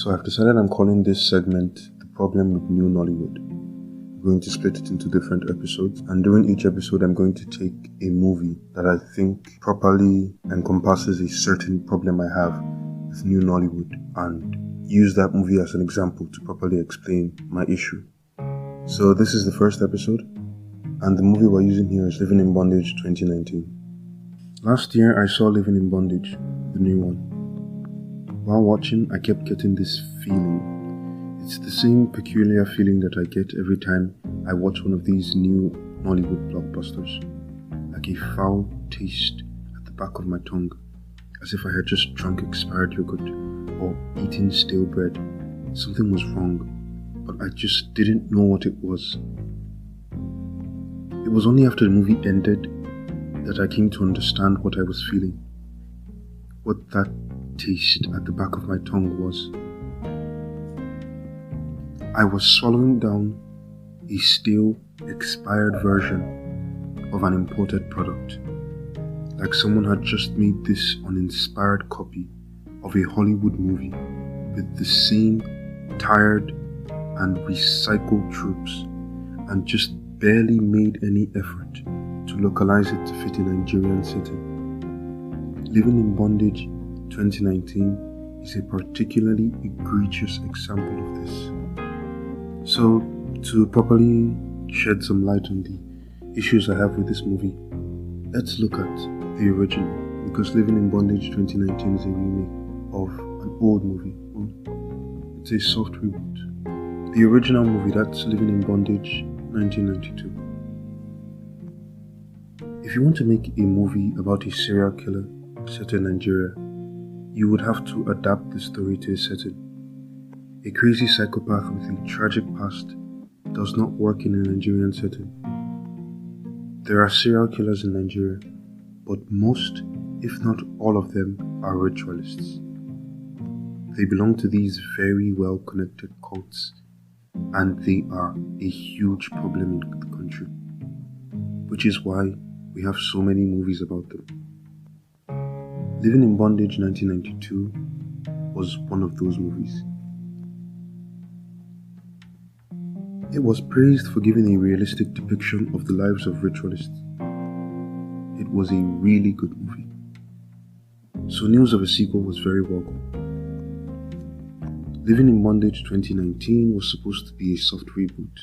So I've decided I'm calling this segment The Problem with New Nollywood. I'm going to split it into different episodes, and during each episode I'm going to take a movie that I think properly encompasses a certain problem I have with New Nollywood and use that movie as an example to properly explain my issue. So this is the first episode, and the movie we're using here is Living in Bondage 2019. Last year I saw Living in Bondage, the new one. While watching, I kept getting this feeling. It's the same peculiar feeling that I get every time I watch one of these new Nollywood blockbusters. Like a foul taste at the back of my tongue, as if I had just drunk expired yogurt or eaten stale bread. Something was wrong, but I just didn't know what it was. It was only after the movie ended that I came to understand what I was feeling. What that taste at the back of my tongue was. I was swallowing down a stale, expired version of an imported product, like someone had just made this uninspired copy of a Hollywood movie with the same tired and recycled tropes and just barely made any effort to localize it to fit a Nigerian setting. Living in Bondage 2019 is a particularly egregious example of this. So, to properly shed some light on the issues I have with this movie, let's look at the original, because Living in Bondage 2019 is a remake of an old movie. It's a soft reboot. The original movie, that's Living in Bondage 1992. If you want to make a movie about a serial killer set in Nigeria, you would have to adapt the story to a setting. A crazy psychopath with a tragic past does not work in a Nigerian setting. There are serial killers in Nigeria, but most, if not all of them, are ritualists. They belong to these very well-connected cults, and they are a huge problem in the country, which is why we have so many movies about them. Living in Bondage 1992 was one of those movies. It was praised for giving a realistic depiction of the lives of ritualists. It was a really good movie. So news of a sequel was very welcome. Living in Bondage 2019 was supposed to be a soft reboot,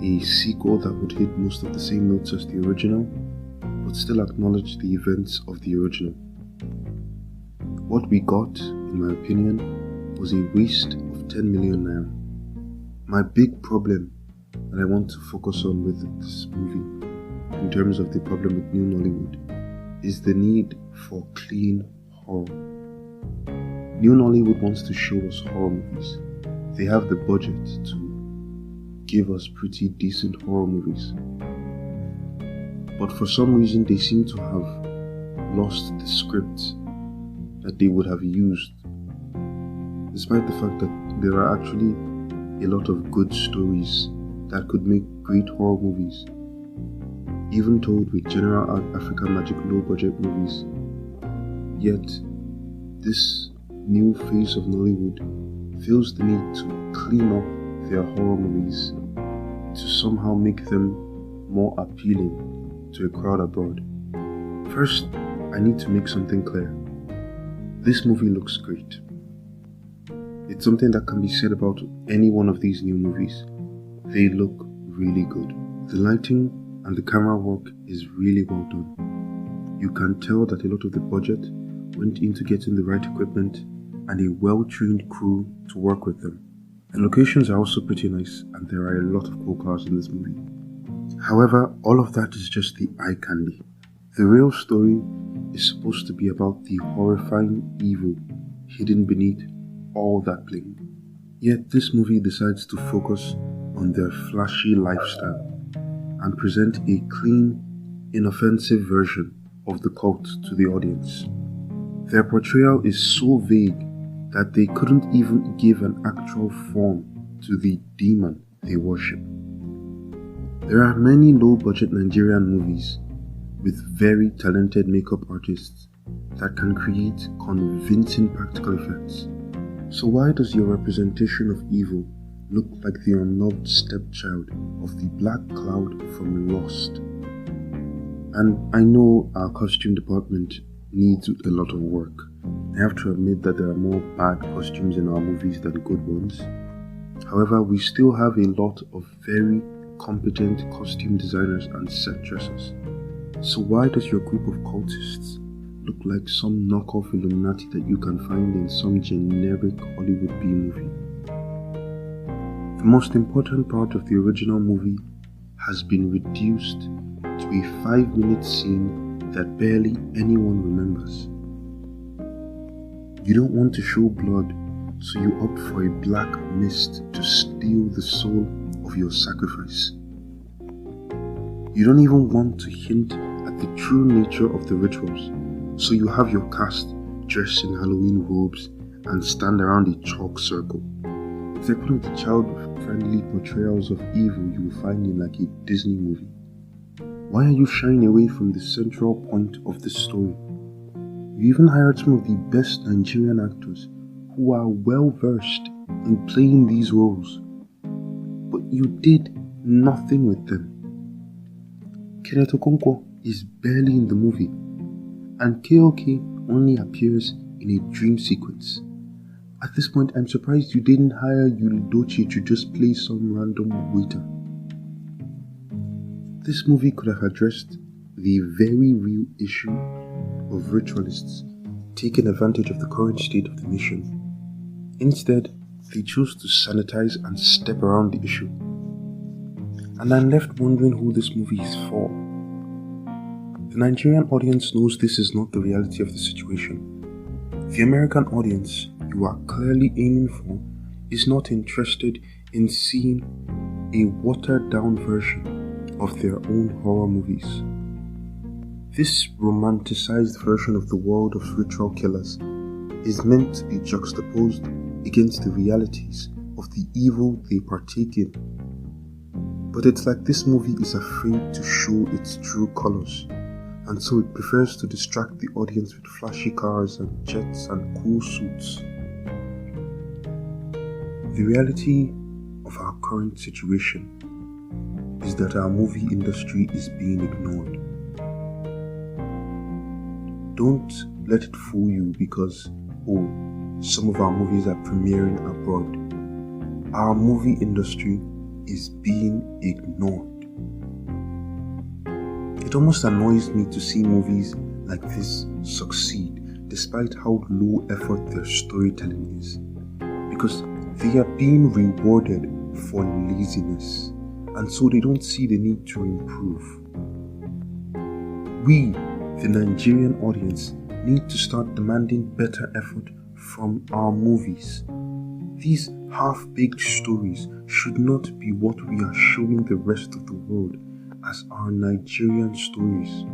a sequel that would hit most of the same notes as the original, but still acknowledge the events of the original. What we got, in my opinion, was a waste of 10 million naira. My big problem that I want to focus on with this movie, in terms of the problem with New Nollywood, is the need for clean horror. New Nollywood wants to show us horror movies. They have the budget to give us pretty decent horror movies. But for some reason they seem to have lost the script that they would have used, despite the fact that there are actually a lot of good stories that could make great horror movies, even told with general African magic low budget movies. Yet, this new phase of Nollywood feels the need to clean up their horror movies to somehow make them more appealing to a crowd abroad. First, I need to make something clear. This movie looks great. It's something that can be said about any one of these new movies. They look really good. The lighting and the camera work is really well done. You can tell that a lot of the budget went into getting the right equipment and a well-trained crew to work with them. The locations are also pretty nice, and there are a lot of cool cars in this movie. However, all of that is just the eye candy. The real story is supposed to be about the horrifying evil hidden beneath all that bling. Yet this movie decides to focus on their flashy lifestyle and present a clean, inoffensive version of the cult to the audience. Their portrayal is so vague that they couldn't even give an actual form to the demon they worship. There are many low-budget Nigerian movies with very talented makeup artists that can create convincing practical effects. So why does your representation of evil look like the unloved stepchild of the black cloud from Lost? And I know our costume department needs a lot of work. I have to admit that there are more bad costumes in our movies than good ones. However, we still have a lot of very competent costume designers and set dressers. So why does your group of cultists look like some knockoff Illuminati that you can find in some generic Hollywood B-movie? The most important part of the original movie has been reduced to a 5-minute scene that barely anyone remembers. You don't want to show blood, so you opt for a black mist to steal the soul of your sacrifice. You don't even want to hint at the true nature of the rituals, so you have your cast dressed in Halloween robes and stand around a chalk circle. It's like one of the child-friendly portrayals of evil you will find in like a Disney movie. Why are you shying away from the central point of the story? You even hired some of the best Nigerian actors who are well versed in playing these roles, but you did nothing with them. Kenneth Okonkwo is barely in the movie, and KOK only appears in a dream sequence. At this point, I'm surprised you didn't hire Yulidochi to just play some random waiter. This movie could have addressed the very real issue of ritualists taking advantage of the current state of the nation. Instead, they chose to sanitize and step around the issue. And I'm left wondering who this movie is for. The Nigerian audience knows this is not the reality of the situation. The American audience you are clearly aiming for is not interested in seeing a watered-down version of their own horror movies. This romanticized version of the world of ritual killers is meant to be juxtaposed against the realities of the evil they partake in. But it's like this movie is afraid to show its true colors, and so it prefers to distract the audience with flashy cars and jets and cool suits. The reality of our current situation is that our movie industry is being ignored. Don't let it fool you because, some of our movies are premiering abroad. Our movie industry is being ignored. It almost annoys me to see movies like this succeed despite how low effort their storytelling is, because they are being rewarded for laziness, and so they don't see the need to improve. We, the Nigerian audience, need to start demanding better effort from our movies. These half-baked stories should not be what we are showing the rest of the world as our Nigerian stories.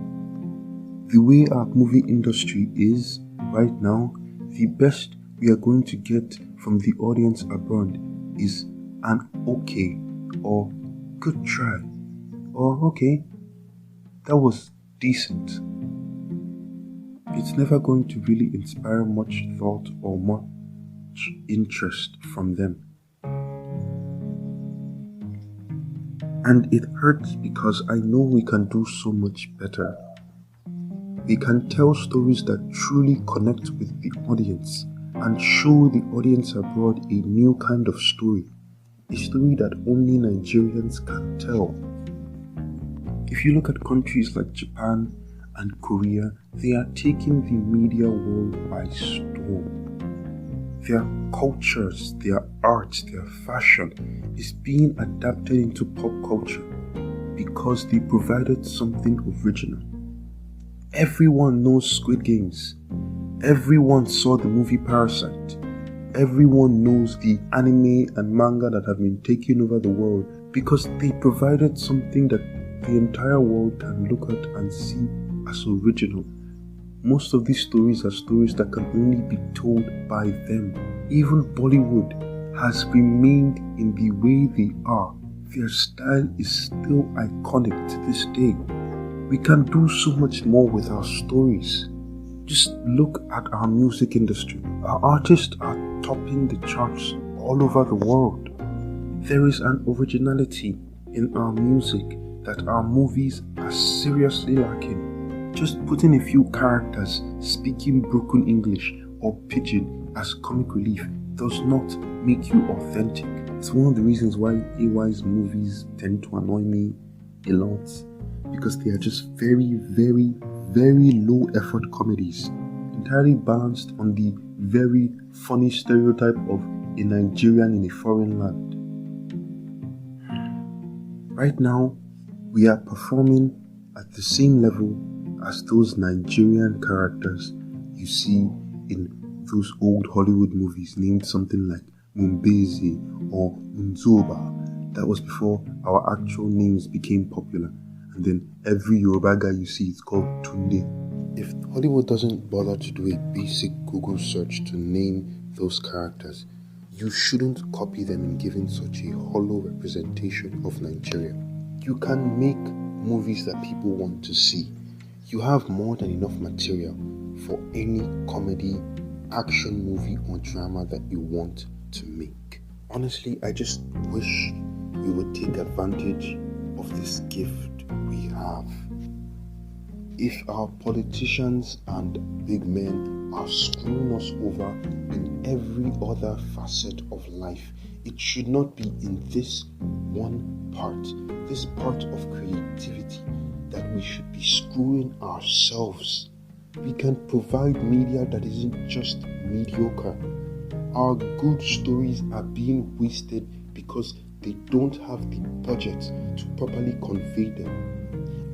The way our movie industry is right now, the best we are going to get from the audience abroad is an okay or good try, or okay, that was decent. It's never going to really inspire much thought or much interest from them. And it hurts because I know we can do so much better. We can tell stories that truly connect with the audience and show the audience abroad a new kind of story, a story that only Nigerians can tell. If you look at countries like Japan and Korea, they are taking the media world by storm. Their cultures, their art, their fashion is being adapted into pop culture because they provided something original. Everyone knows Squid Games. Everyone saw the movie Parasite. Everyone knows the anime and manga that have been taking over the world because they provided something that the entire world can look at and see as original. Most of these stories are stories that can only be told by them. Even Bollywood has remained in the way they are. Their style is still iconic to this day. We can do so much more with our stories. Just look at our music industry. Our artists are topping the charts all over the world. There is an originality in our music that our movies are seriously lacking. Just putting a few characters speaking broken English or pidgin as comic relief does not make you authentic. It's one of the reasons why AY's movies tend to annoy me a lot, because they are just very, very, very low effort comedies, entirely balanced on the very funny stereotype of a Nigerian in a foreign land. Right now, we are performing at the same level as those Nigerian characters you see in those old Hollywood movies named something like Mumbezi or Nzoba. That was before our actual names became popular, and then every Yoruba guy you see is called Tunde. If Hollywood doesn't bother to do a basic Google search to name those characters, you shouldn't copy them in giving such a hollow representation of Nigeria. You can make movies that people want to see. You have more than enough material for any comedy, action movie or drama that you want to make. Honestly, I just wish we would take advantage of this gift we have. If our politicians and big men are screwing us over in every other facet of life, it should not be in this one part, this part of creativity, that we should be screwing ourselves. We can provide media that isn't just mediocre. Our good stories are being wasted because they don't have the budget to properly convey them.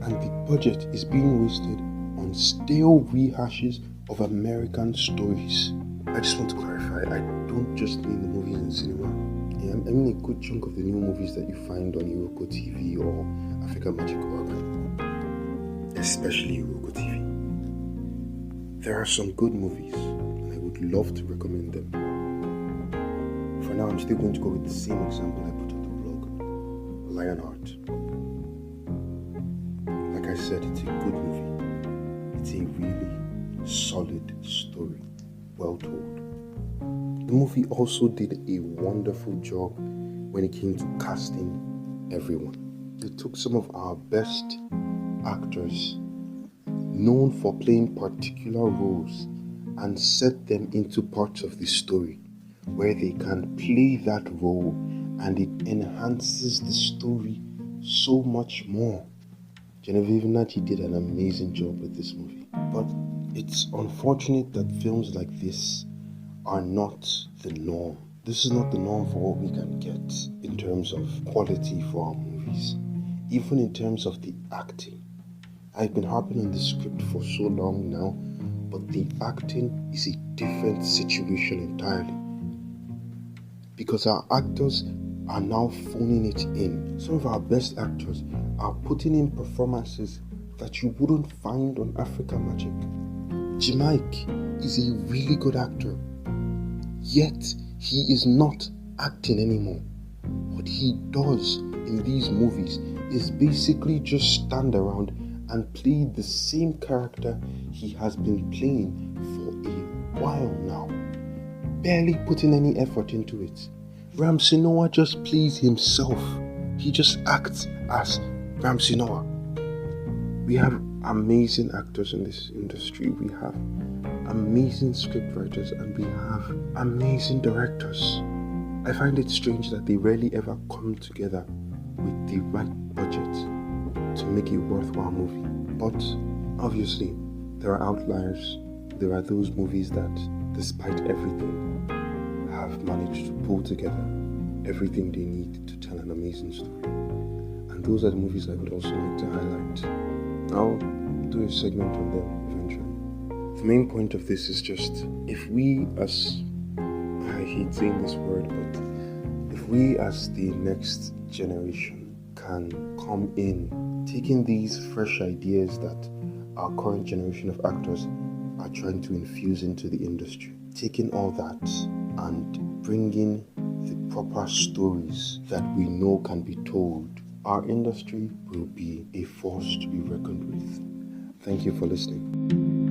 And the budget is being wasted on stale rehashes of American stories. I just want to clarify, I don't just mean the movies in cinema. I mean a good chunk of the new movies that you find on Iroko TV or Africa Magic Organ, especially Iroko TV. There are some good movies, and I would love to recommend them. For now, I'm still going to go with the same example I put on the blog, Lionheart. Like I said, it's a good movie. It's a really solid story, well told. The movie also did a wonderful job when it came to casting everyone. They took some of our best actors known for playing particular roles and set them into parts of the story where they can play that role, and it enhances the story so much more. Genevieve Nnaji did an amazing job with this movie, but it's unfortunate that films like this are not the norm. This is not the norm for what we can get in terms of quality for our movies, even in terms of the acting. I've been harping on this script for so long now, but the acting is a different situation entirely, because our actors are now phoning it in. Some of our best actors are putting in performances that you wouldn't find on Africa Magic. Jemike is a really good actor, yet he is not acting anymore. What he does in these movies is basically just stand around and play the same character he has been playing for a while now, barely putting any effort into it. Ramsey Noah just plays himself. He just acts as Ramsey Noah. We have amazing actors in this industry. We have amazing scriptwriters, and we have amazing directors. I find it strange that they rarely ever come together with the right budget to make a worthwhile movie. But obviously, there are outliers. There are those movies that, despite everything, have managed to pull together everything they need to tell an amazing story. And those are the movies I would also like to highlight. I'll do a segment on them eventually. The main point of this is just, if we as, I hate saying this word, but if we as the next generation can come in, taking these fresh ideas that our current generation of actors are trying to infuse into the industry, taking all that and bringing the proper stories that we know can be told, our industry will be a force to be reckoned with. Thank you for listening.